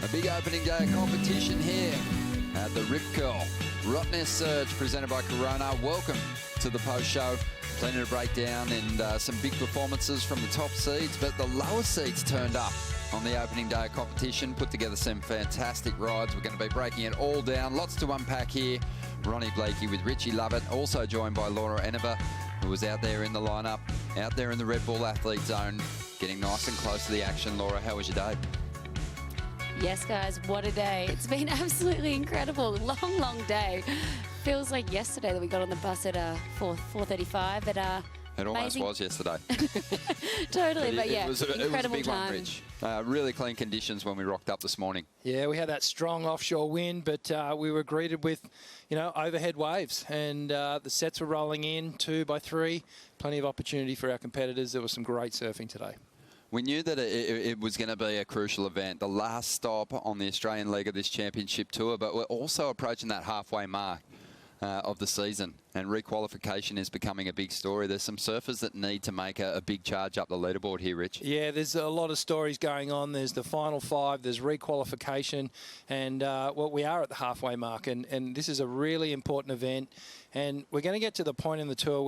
A big opening day of competition here at the Rip Curl Rottnest Search presented by Corona. Welcome to the post show. Plenty to break down and some big performances from the top seeds, but the lower seeds turned up on the opening day of competition, put together some fantastic rides. We're going to be breaking it all down. Lots to unpack here. Ronnie Blakey with Richie Lovett, also joined by Laura Eneva, who was out there in the lineup, out there in the Red Bull Athlete Zone, getting nice and close to the action. Laura, how was your day? Yes, guys, what a day. It's been absolutely incredible. Long day. Feels like yesterday that we got on the bus at 4:35, but it almost was yesterday. Totally, but yeah, it was a big time. one, Rich. Really clean conditions when we rocked up this morning. Yeah, we had that strong offshore wind, but we were greeted with, overhead waves, and the sets were rolling in 2 by 3. Plenty of opportunity for our competitors. There was some great surfing today. We knew that it was going to be a crucial event, the last stop on the Australian leg of this championship tour, but we're also approaching that halfway mark of the season, and requalification is becoming a big story. There's some surfers that need to make a big charge up the leaderboard here, Rich. Yeah, there's a lot of stories going on. There's the final 5, there's requalification, and we are at the halfway mark, and this is a really important event, and we're going to get to the point in the tour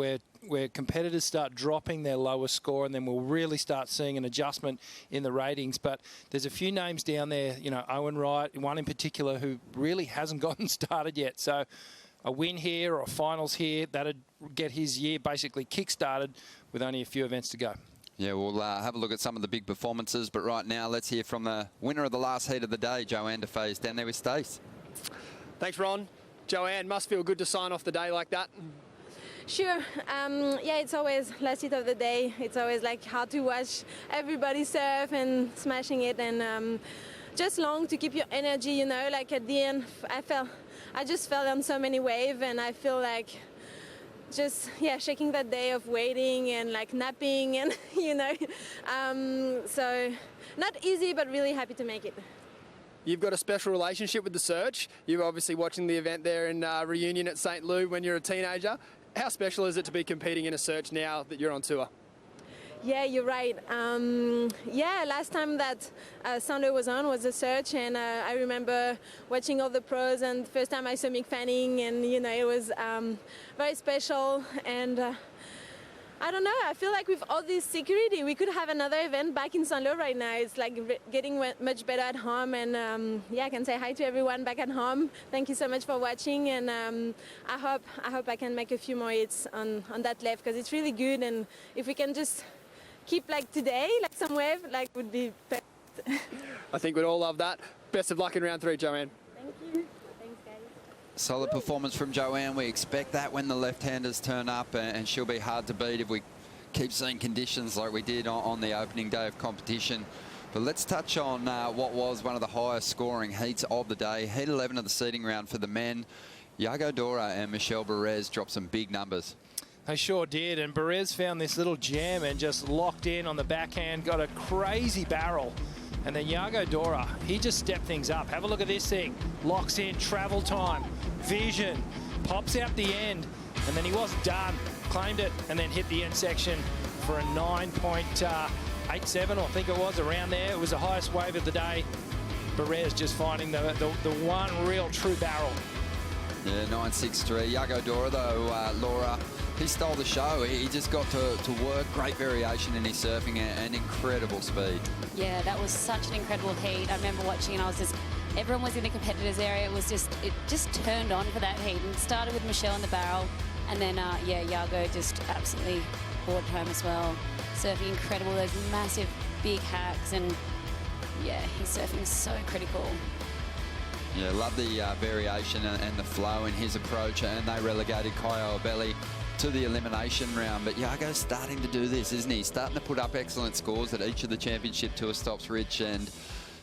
where competitors start dropping their lowest score, and then we'll really start seeing an adjustment in the ratings. But there's a few names down there, Owen Wright, one in particular, who really hasn't gotten started yet. So a win here or a finals here, that'd get his year basically kick-started with only a few events to go. Yeah, we'll have a look at some of the big performances, but right now let's hear from the winner of the last heat of the day. Joanne Defay is down there with Stace. Thanks, Ron. Joanne, must feel good to sign off the day like that. Sure. Yeah, it's always last hit of the day. It's always like hard to watch everybody surf and smashing it, and just long to keep your energy, like at the end I just fell on so many waves, and I feel like just, shaking that day of waiting and like napping and, so not easy, but really happy to make it. You've got a special relationship with the Search. You're obviously watching the event there in Reunion at St. Lou when you're a teenager. How special is it to be competing in a Search now that you're on tour? Yeah, you're right. Last time that St. Lou was on was a Search, and I remember watching all the pros, and the first time I saw Mick Fanning, and it was very special. And I don't know, I feel like with all this security, we could have another event back in St. Lou right now. It's like getting much better at home, and I can say hi to everyone back at home. Thank you so much for watching, and I hope I can make a few more hits on that left, because it's really good, and if we can just keep like today, like some wave, like would be perfect. I think we'd all love that. Best of luck in round 3, Joanne. Thank you. Thanks, guys. Solid performance from Joanne. We expect that when the left-handers turn up, and she'll be hard to beat if we keep seeing conditions like we did on the opening day of competition. But let's touch on what was one of the highest scoring heats of the day. Heat 11 of the seeding round for the men. Iago Dora and Michel Bourez dropped some big numbers. They sure did, and Bourez found this little jam and just locked in on the backhand, got a crazy barrel. And then Iago Dora, he just stepped things up. Have a look at this thing. Locks in, travel time, vision, pops out the end, and then he wasn't done. Claimed it, and then hit the end section for a 9.87, I think it was, around there. It was the highest wave of the day. Bourez just finding the one real true barrel. Yeah, 9.63. Iago Dora, though, Laura, he stole the show. He just got to work. Great variation in his surfing and incredible speed. Yeah, that was such an incredible heat. I remember watching, and everyone was in the competitors area. It just turned on for that heat, and it started with Michel in the barrel, and then Iago just absolutely brought it home as well. Surfing incredible, those massive big hacks, and yeah, his surfing is so critical. Yeah, love the variation and the flow in his approach, and they relegated Kyo Abelli to the elimination round. But Iago's starting to do this, isn't he? Starting to put up excellent scores at each of the championship tour stops, Rich, and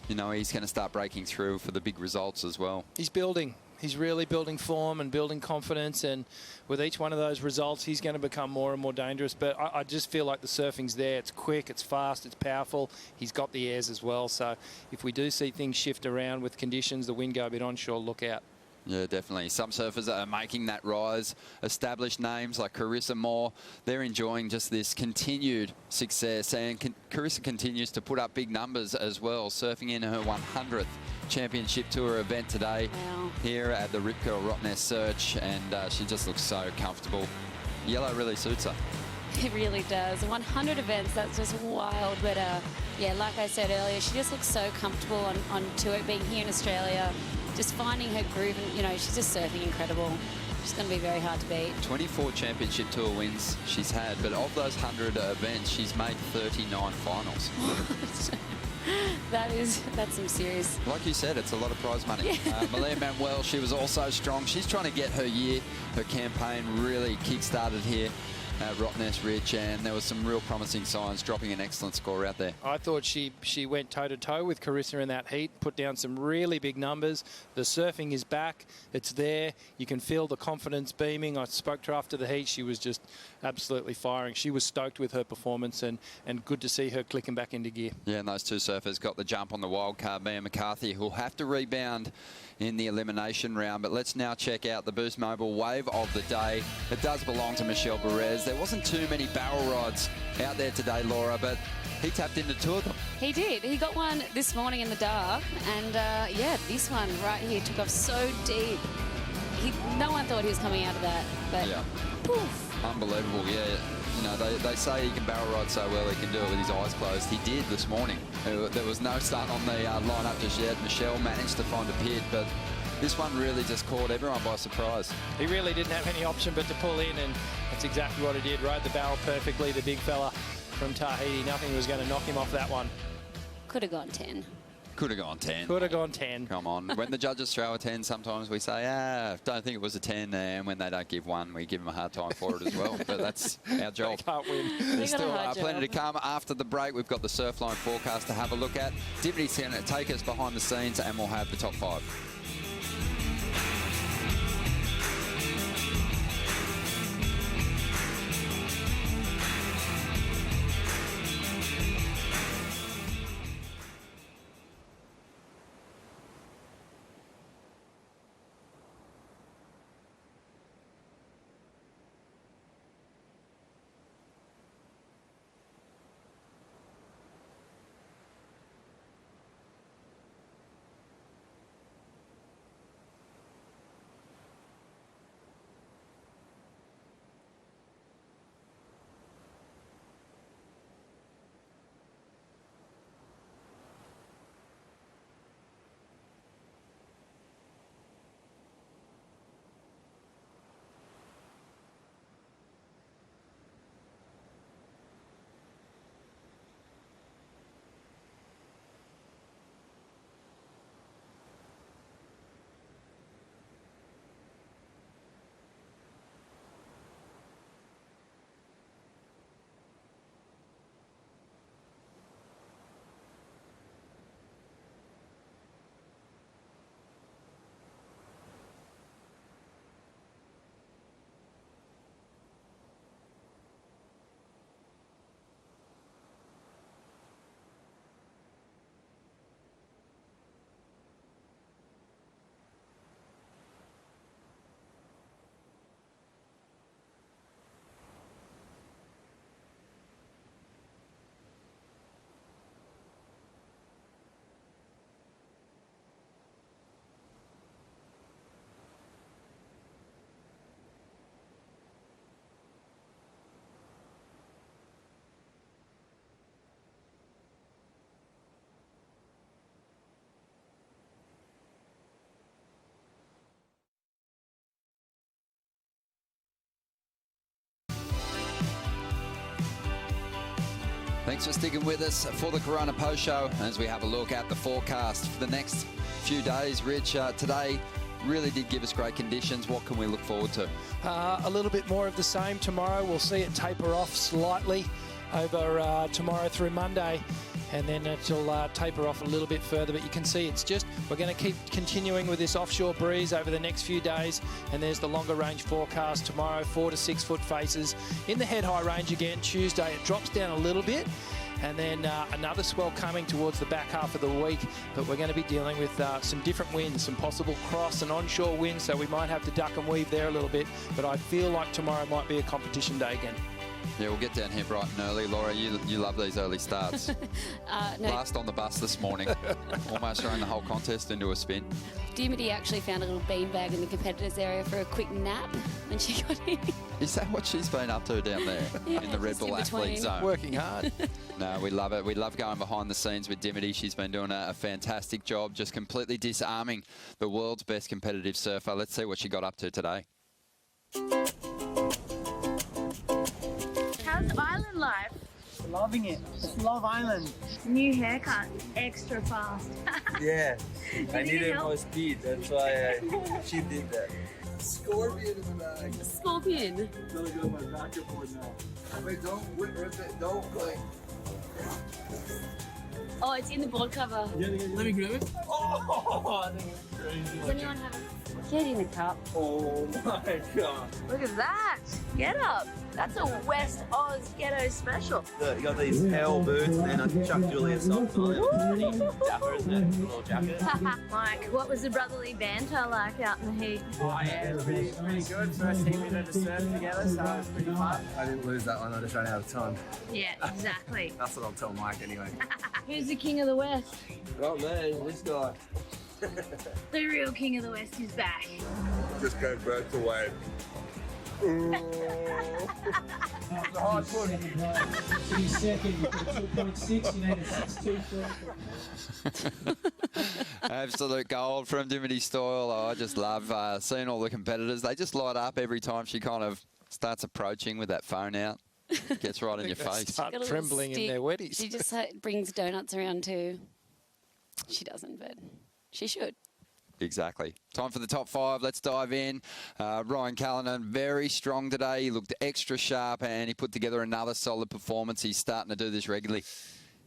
he's going to start breaking through for the big results as well. He's building. He's really building form and building confidence, and with each one of those results, he's going to become more and more dangerous. But I just feel like the surfing's there. It's quick, it's fast, it's powerful. He's got the airs as well. So if we do see things shift around with conditions, the wind go a bit onshore, look out. Yeah, definitely. Some surfers are making that rise. Established names like Carissa Moore, they're enjoying just this continued success. And Carissa continues to put up big numbers as well, surfing in her 100th Championship Tour event today here at the Rip Curl Rottnest Search, and she just looks so comfortable. Yellow really suits her. It really does. 100 events, that's just wild. But yeah, like I said earlier, she just looks so comfortable on tour, being here in Australia, just finding her groove. And, you know, she's just surfing incredible. She's going to be very hard to beat. 24 Championship Tour wins she's had, but of those 100 events, she's made 39 finals. That's some serious. Like you said, it's a lot of prize money. Yeah. Malia Manuel, she was also strong. She's trying to get her year, her campaign really kick-started here at Rottnest Ridge, and there was some real promising signs, dropping an excellent score out there. I thought she went toe-to-toe with Carissa in that heat, put down some really big numbers. The surfing is back. It's there. You can feel the confidence beaming. I spoke to her after the heat. She was just absolutely firing. She was stoked with her performance, and good to see her clicking back into gear. Yeah, and those two surfers got the jump on the wild card. Mia McCarthy, who'll have to rebound in the elimination round. But let's now check out the Boost Mobile wave of the day. It does belong to Michel Bourez. There wasn't too many barrel rods out there today, Laura, but he tapped into two of them. He did. He got one this morning in the dark, and yeah, this one right here took off so deep. No one thought he was coming out of that, but yeah. Poof. Unbelievable, yeah. You know, they say he can barrel ride so well he can do it with his eyes closed. He did this morning. There was no start on the lineup just yet. Michel managed to find a pit, but this one really just caught everyone by surprise. He really didn't have any option but to pull in, and that's exactly what he did. Rode the barrel perfectly, the big fella from Tahiti. Nothing was going to knock him off that one. Could have gone 10. Could have gone 10. Could have gone 10. Come on. When the judges throw a 10, sometimes we say, don't think it was a 10. And when they don't give one, we give them a hard time for it as well. But that's our job. They can't win. There's still plenty to come. After the break, we've got the Surfline forecast to have a look at. Divvy's going to take us behind the scenes, and we'll have the top 5. Thanks for sticking with us for the Corona Post Show as we have a look at the forecast for the next few days. Rich, today really did give us great conditions. What can we look forward to? A little bit more of the same tomorrow. We'll see it taper off slightly over tomorrow through Monday, and then it'll taper off a little bit further. But you can see it's just, we're going to keep continuing with this offshore breeze over the next few days. And there's the longer range forecast tomorrow, 4 to 6 foot faces. In the head high range again, Tuesday, it drops down a little bit. And then another swell coming towards the back half of the week. But we're going to be dealing with some different winds, some possible cross and onshore winds. So we might have to duck and weave there a little bit. But I feel like tomorrow might be a competition day again. Yeah, we'll get down here bright and early. Laura, you love these early starts. No, Last on the bus this morning. Almost throwing the whole contest into a spin. Dimity actually found a little beanbag in the competitors area for a quick nap when she got in. Is that what she's been up to down there in the Red just in Bull athlete between. zone? Working hard. No, we love it. We love going behind the scenes with Dimity. She's been doing a fantastic job, just completely disarming the world's best competitive surfer. Let's see what she got up to today. How's island life? Loving it. It's Love Island. New haircut, extra fast. Yeah. I need needed help? more speed. That's why she did that. Scorpion in the bag. Scorpion. Gonna go my backer board now. Wait, don't rip it. Don't like. Oh, it's in the board cover. Let me grab it. Oh, I think it's crazy. Does anyone have a... Get in the cup. Oh my god. Look at that. Get up. That's a West Oz ghetto special. You got these hell boots, and then I chucked Julia something on it. Pretty dapper, isn't it? A little jacket. Mike, what was the brotherly banter like out in the heat? Oh yeah, it was really good. First team we did a surf together, so it was pretty fun. I didn't lose that one. I just ran out of time. Yeah, exactly. That's what I'll tell Mike anyway. Who's the king of the West? Oh man, this guy. The real king of the West is back. Just go back to wave. Hard push. He's second, you put a 2.6, you need a 6.2. Absolute gold from Dimity Stoyle. Oh, I just love seeing all the competitors. They just light up every time she kind of starts approaching with that phone out. Gets right in your They face. start Got a little trembling in stick. their weddies. She just brings donuts around too. She doesn't, but she should. Exactly. Time for the top five. Let's dive in. Ryan Callinan, very strong today. He looked extra sharp and he put together another solid performance. He's starting to do this regularly.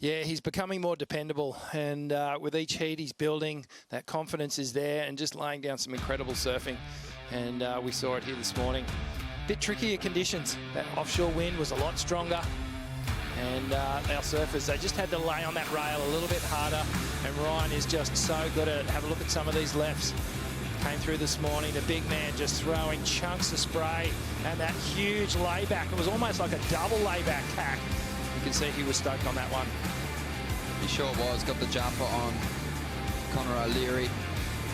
Yeah, he's becoming more dependable, and with each heat he's building, that confidence is there, and just laying down some incredible surfing. And we saw it here this morning. Bit trickier conditions. That offshore wind was a lot stronger, and our surfers, they just had to lay on that rail a little bit harder, and Ryan is just so good at it. Have a look at some of these lefts. Came through this morning, the big man just throwing chunks of spray, and that huge layback. It was almost like a double layback cack. You can see he was stoked on that one. He sure was. Got the jumper on Connor O'Leary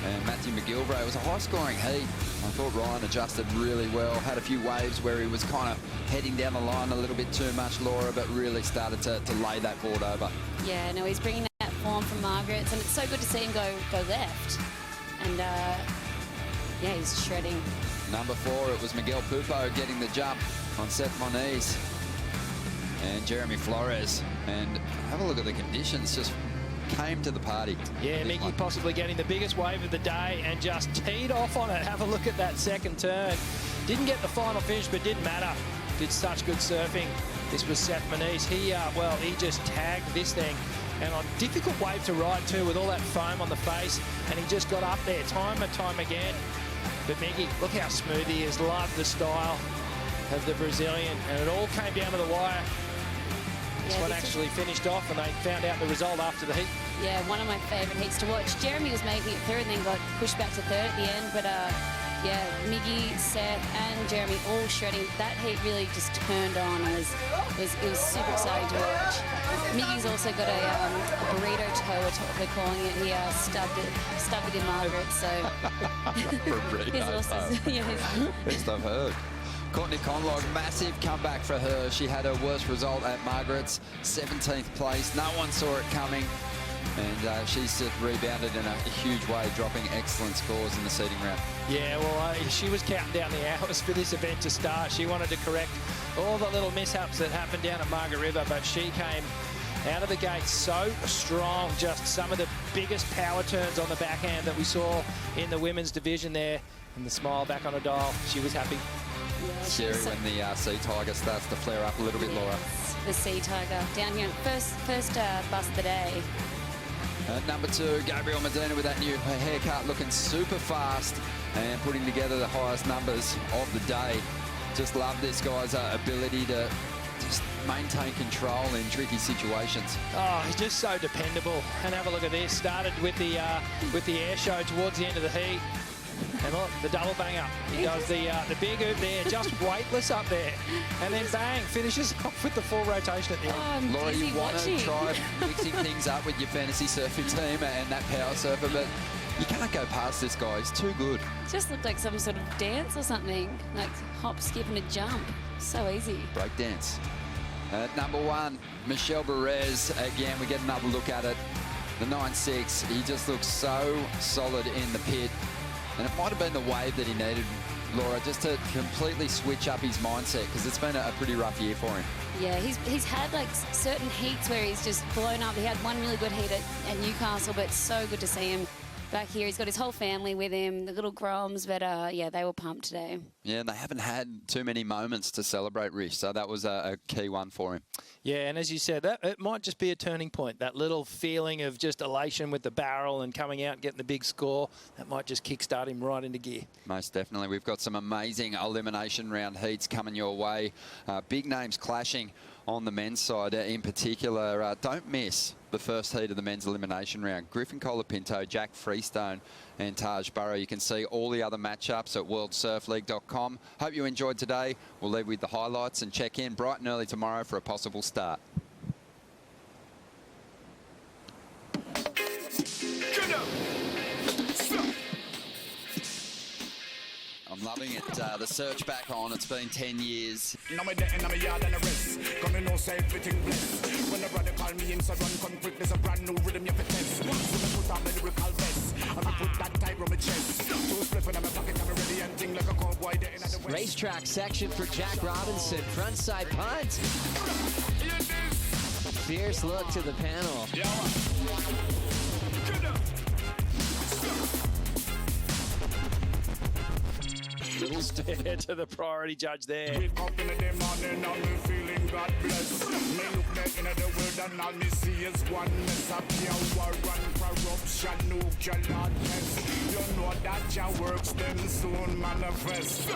and Matthew McGilvray. It was a high-scoring heat. I thought Ryan adjusted really well. Had a few waves where he was kind of heading down the line a little bit too much, Laura, but really started to lay that board over. Yeah, no, he's bringing that form from Margaret's, and it's so good to see him go left. And yeah, he's shredding. Number 4, it was Miguel Pupo getting the jump on Seth Moniz and Jeremy Flores. And have a look at the conditions. Just came to the party. Yeah, This Mickey one. possibly getting the biggest wave of the day and just teed off on it. Have a look at that second turn. Didn't get the final finish, but didn't matter. Did such good surfing. This was Seth Moniz. He just tagged this thing. And on difficult wave to ride too, with all that foam on the face. And he just got up there time and time again. But Mickey, look how smooth he is. Love the style of the Brazilian. And it all came down to the wire. This Yeah, one this is- actually finished off, and they found out the result after the heat. Yeah, one of my favourite heats to watch. Jeremy was making it third and then got pushed back to third at the end. But yeah, Miggy, Seth and Jeremy all shredding. That heat really just turned on. It was super exciting to watch. Miggy's also got a burrito toe, we're calling it. He stubbed it in Margaret, so Burrito his horses, toe. yeah, his- Best I've heard. Courtney Conlogue, massive comeback for her. She had her worst result at Margaret's, 17th place. No one saw it coming. And she's just rebounded in a huge way, dropping excellent scores in the seeding round. Yeah, well, she was counting down the hours for this event to start. She wanted to correct all the little mishaps that happened down at Margaret River, but she came out of the gate so strong. Just some of the biggest power turns on the backhand that we saw in the women's division there. And the smile back on her dial. She was happy. yeah, she Scary was so- when the sea tiger starts to flare up a little bit, Laura. Yes, the sea tiger down here. First bus of the day. Number 2, Gabriel Medina with that new haircut, looking super fast and putting together the highest numbers of the day. Just love this guy's ability to just maintain control in tricky situations. Oh, he's just so dependable. And have a look at this. Started with the air show towards the end of the heat. And look, the double bang up. He does the big oop there, just weightless up there. And then bang, finishes off with the full rotation at the end. Laura, you want to try mixing things up with your fantasy surfing team and that power surfer, but you can't go past this guy. He's too good. Just looked like some sort of dance or something, like hop, skip and a jump. So easy. Break dance. At number 1, Michel Bourez. Again, we get another look at it. The 9.6, he just looks so solid in the pit. And it might have been the wave that he needed, Laura, just to completely switch up his mindset, because it's been a pretty rough year for him. Yeah, he's had like certain heats where he's just blown up. He had one really good heat at Newcastle, but it's so good to see him back here. He's got his whole family with him, the little Groms, but yeah, they were pumped today. Yeah, and they haven't had too many moments to celebrate Rish, so that was a key one for him. Yeah, and as you said, it might just be a turning point. That little feeling of just elation with the barrel and coming out and getting the big score, that might just kickstart him right into gear. Most definitely. We've got some amazing elimination round heats coming your way. Big names clashing on the men's side in particular. Don't miss the first heat of the men's elimination round. Griffin Colapinto, Jack Freestone and Taj Burrow. You can see all the other matchups at worldsurfleague.com. Hope you enjoyed today. We'll leave with the highlights and check in bright and early tomorrow for a possible start. I'm loving it. The search back on. It's been 10 years. Now me dead in my yard and the rest. Come in, no say everything blessed. When the brother call me in, so run, come quick. There's a brand new rhythm you have to test. So me put on my lyrical vest. And me put that tight on my chest. Two split in my pocket, I'm ready and ting like a cowboy there in the west. Racetrack section for Jack Robinson. Frontside punt. Fierce look to the panel. Little stare to the priority judge there. Wake up in the morning, I'm feeling God bless. Me look back in the world and all me see is oneness. A pure war and corruption, nuclear test. You know that your works them soon manifest.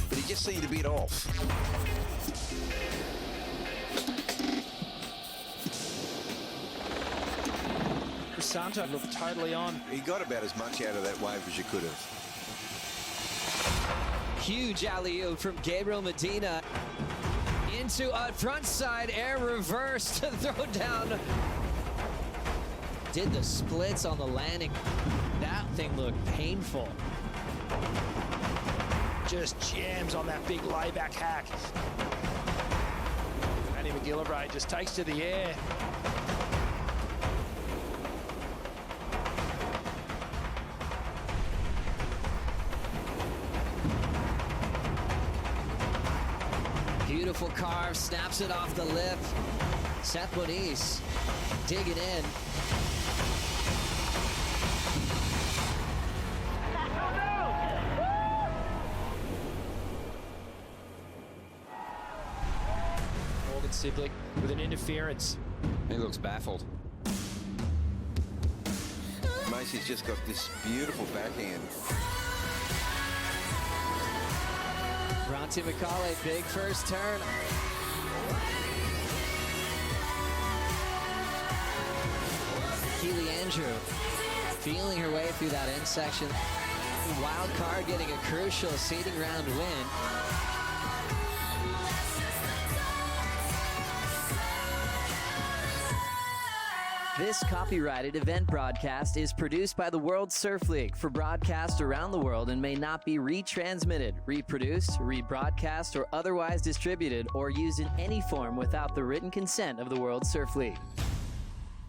But he just seemed a bit off. Santo looked totally on. He got about as much out of that wave as you could have. Huge alley-oop from Gabriel Medina into a frontside air reverse to throw down. Did the splits on the landing. That thing looked painful. Just jams on that big layback hack. Manny McGillivray just takes to the air. Beautiful carve, snaps it off the lip. Seth Bonice digging in. Morgan Siblick with an interference. He looks baffled. Macy's just got this beautiful backhand. Bronte McCauley, big first turn. Keely Andrew feeling her way through that end section. Wild card getting a crucial seeding round win. This copyrighted event broadcast is produced by the World Surf League for broadcast around the world and may not be retransmitted, reproduced, rebroadcast, or otherwise distributed or used in any form without the written consent of the World Surf League.